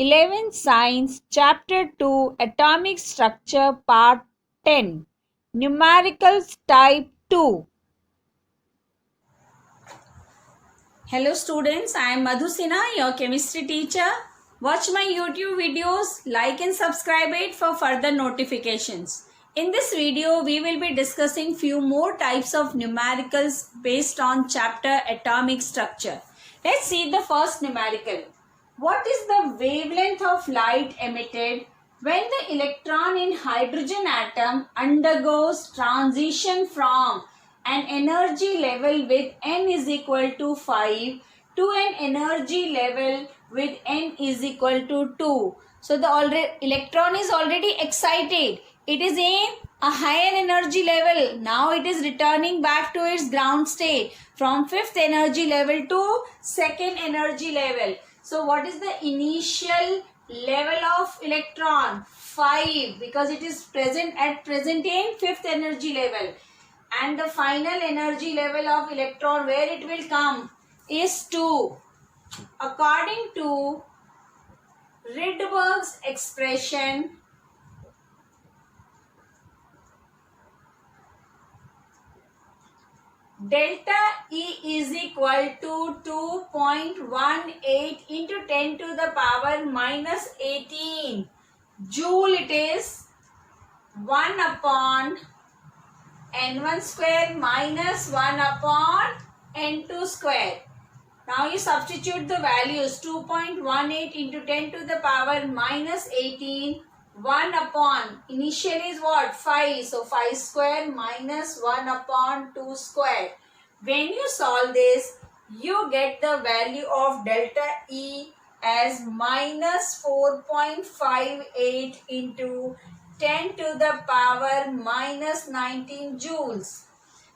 11th Science Chapter 2 Atomic Structure Part 10 Numericals Type 2. Hello students, I am Madhu Sinha, your chemistry teacher. Watch my YouTube videos, like and subscribe it for further notifications. In this video, we will be discussing few more types of numericals based on chapter atomic structure. Let's see the first numerical. What is the wavelength of light emitted when the electron in hydrogen atom undergoes transition from an energy level with n is equal to 5 to an energy level with n is equal to 2. So the electron is already excited. It is in a higher energy level. Now it is returning back to its ground state from fifth energy level to second energy level. So what is the initial level of electron? 5, because it is present in fifth energy level. And the final energy level of electron where it will come is 2. According to Rydberg's expression, delta E is equal to 2.18 into 10 to the power minus 18 joule. It is 1 upon n1 square minus 1 upon n2 square. Now you substitute the values. 2.18 into 10 to the power minus 18, 1 upon, initially is what? 5. So 5 square minus 1 upon 2 square. When you solve this, you get the value of delta E as minus 4.58 into 10 to the power minus 19 joules.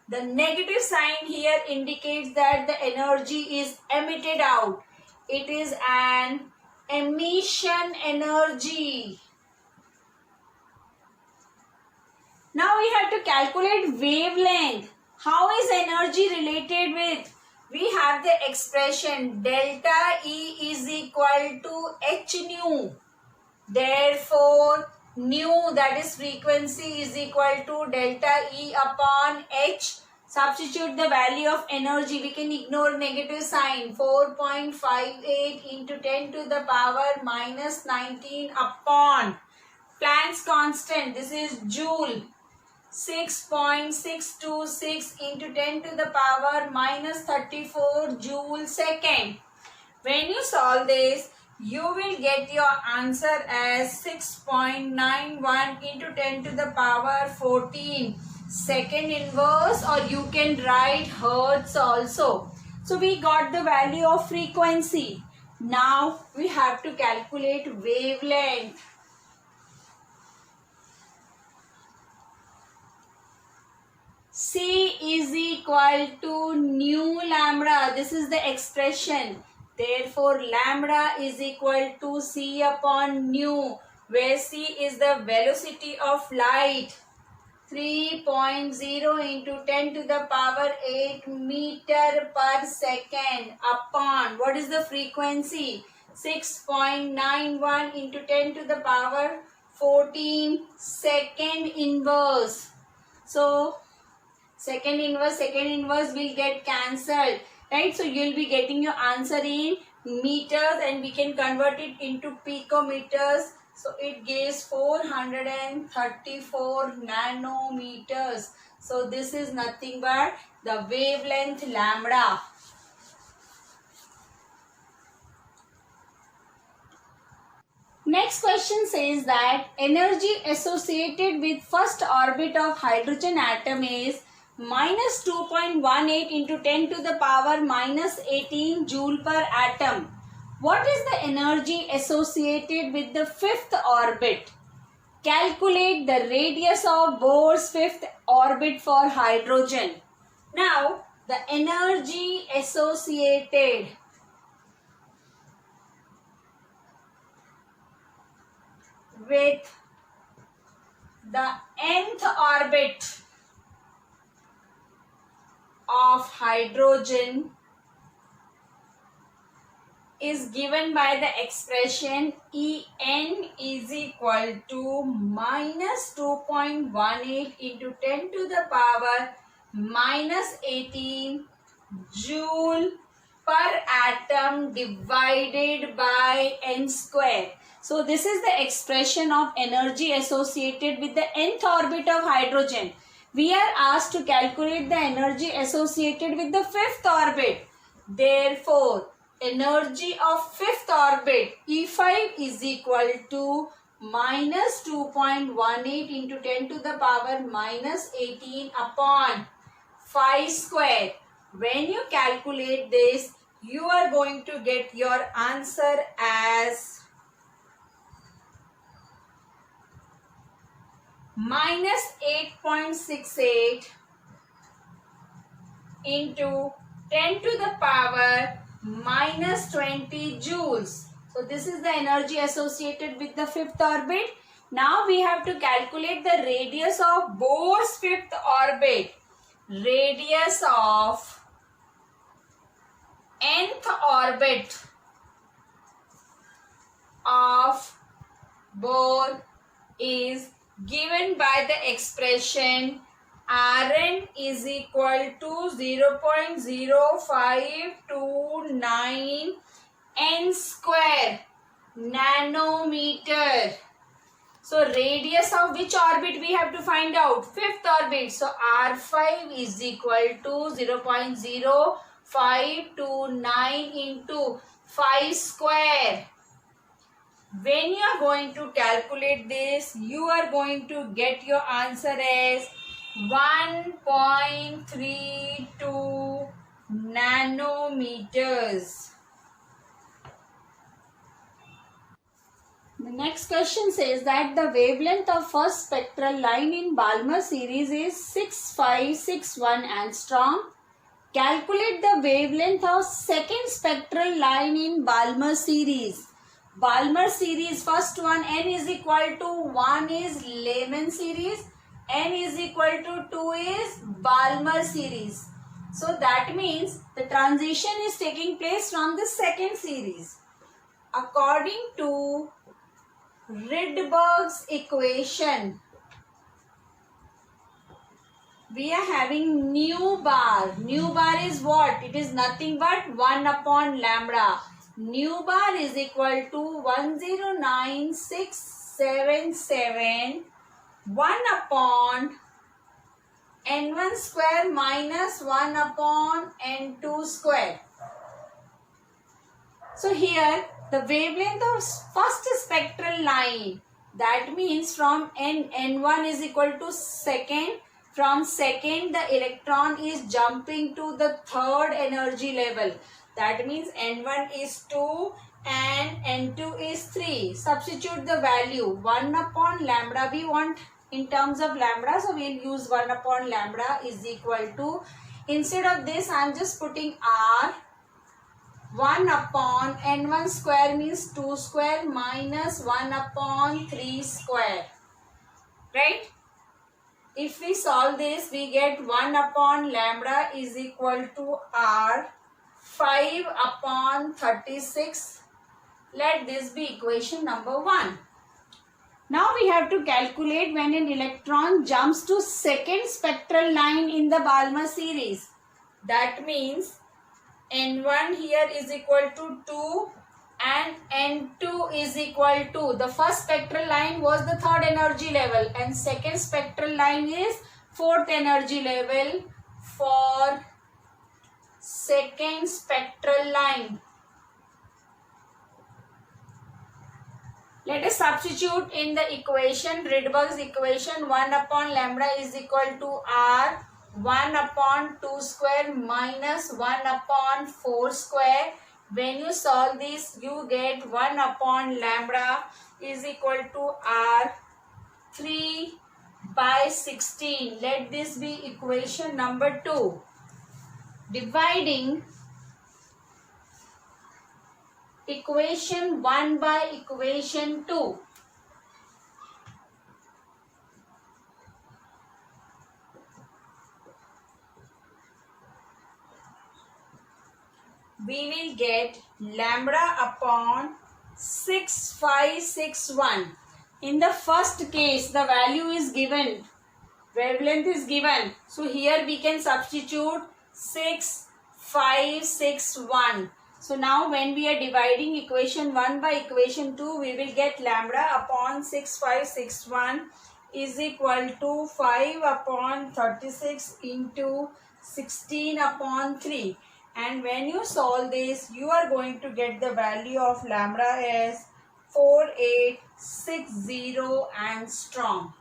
The negative sign here indicates that the energy is emitted out. It is an emission energy. Now we have to calculate wavelength. How is energy related with? We have the expression delta E is equal to h nu. Therefore, nu, that is frequency, is equal to delta E upon h. Substitute the value of energy. We can ignore negative sign. 4.58 into 10 to the power minus 19 upon Planck's constant. This is joule. 6.626 into 10 to the power minus 34 joule second. When you solve this, you will get your answer as 6.91 into 10 to the power 14 second inverse, or you can write hertz also. So we got the value of frequency. Now we have to calculate wavelength. C is equal to nu lambda. This is the expression. Therefore, lambda is equal to C upon nu, where C is the velocity of light. 3.0 into 10 to the power 8 meter per second upon, what is the frequency? 6.91 into 10 to the power 14 second inverse. So, second inverse will get cancelled, right? So you will be getting your answer in meters, and we can convert it into picometers. So it gives 434 nanometers. So this is nothing but the wavelength lambda. Next question says that energy associated with first orbit of hydrogen atom is minus 2.18 into 10 to the power minus 18 joule per atom. What is the energy associated with the fifth orbit? Calculate the radius of Bohr's fifth orbit for hydrogen. Now, the energy associated with the nth orbit of hydrogen is given by the expression En is equal to minus 2.18 into 10 to the power minus 18 joule per atom divided by n square. So this is the expression of energy associated with the nth orbit of hydrogen. We are asked to calculate the energy associated with the fifth orbit. Therefore, energy of fifth orbit E5 is equal to minus 2.18 into 10 to the power minus 18 upon 5 square. When you calculate this, you are going to get your answer as minus 8.68 into 10 to the power minus 20 joules. So this is the energy associated with the fifth orbit. Now we have to calculate the radius of Bohr's fifth orbit. Radius of nth orbit of Bohr is given by the expression Rn is equal to 0.0529 n square nanometer. So radius of which orbit we have to find out? Fifth orbit. So R5 is equal to 0.0529 into 5 square. When you are going to calculate this, you are going to get your answer as 1.32 nanometers. The next question says that the wavelength of first spectral line in Balmer series is 6561 angstrom. Calculate the wavelength of second spectral line in Balmer series. Balmer series, first one, n is equal to 1 is Lehman series, n is equal to 2 is Balmer series. So that means the transition is taking place from the second series. According to Rydberg's equation, we are having nu bar. Nu bar is what? It is nothing but 1 upon lambda. Nu bar is equal to 109677 1 upon n1 square minus 1 upon n2 square. So here the wavelength of first spectral line, that means from n1 is equal to second. From second, the electron is jumping to the third energy level. That means n1 is 2 and n2 is 3. Substitute the value 1 upon lambda. We want in terms of lambda, so we will use 1 upon lambda is equal to, instead of this I am just putting r. 1 upon n1 square means 2 square minus 1 upon 3 square. Right? If we solve this, we get 1 upon lambda is equal to r 5 upon 36. Let this be equation number 1. Now we have to calculate when an electron jumps to second spectral line in the Balmer series. That means n1 here is equal to 2 and n2 is equal to, the first spectral line was the third energy level and second spectral line is fourth energy level for second spectral line. Let us substitute in the equation, Rydberg's equation. 1 upon lambda is equal to r 1 upon 2 square minus 1 upon 4 square. When you solve this, you get 1 upon lambda is equal to r 3 by 16. Let this be equation number 2. Dividing equation 1 by equation 2. we will get lambda upon 6561. In the first case, the value is given, wavelength is given. So here we can substitute 6561. So now when we are dividing equation 1 by equation 2, we will get lambda upon 6561 is equal to 5 upon 36 into 16 upon 3. And when you solve this, you are going to get the value of lambda as 4860 and strong.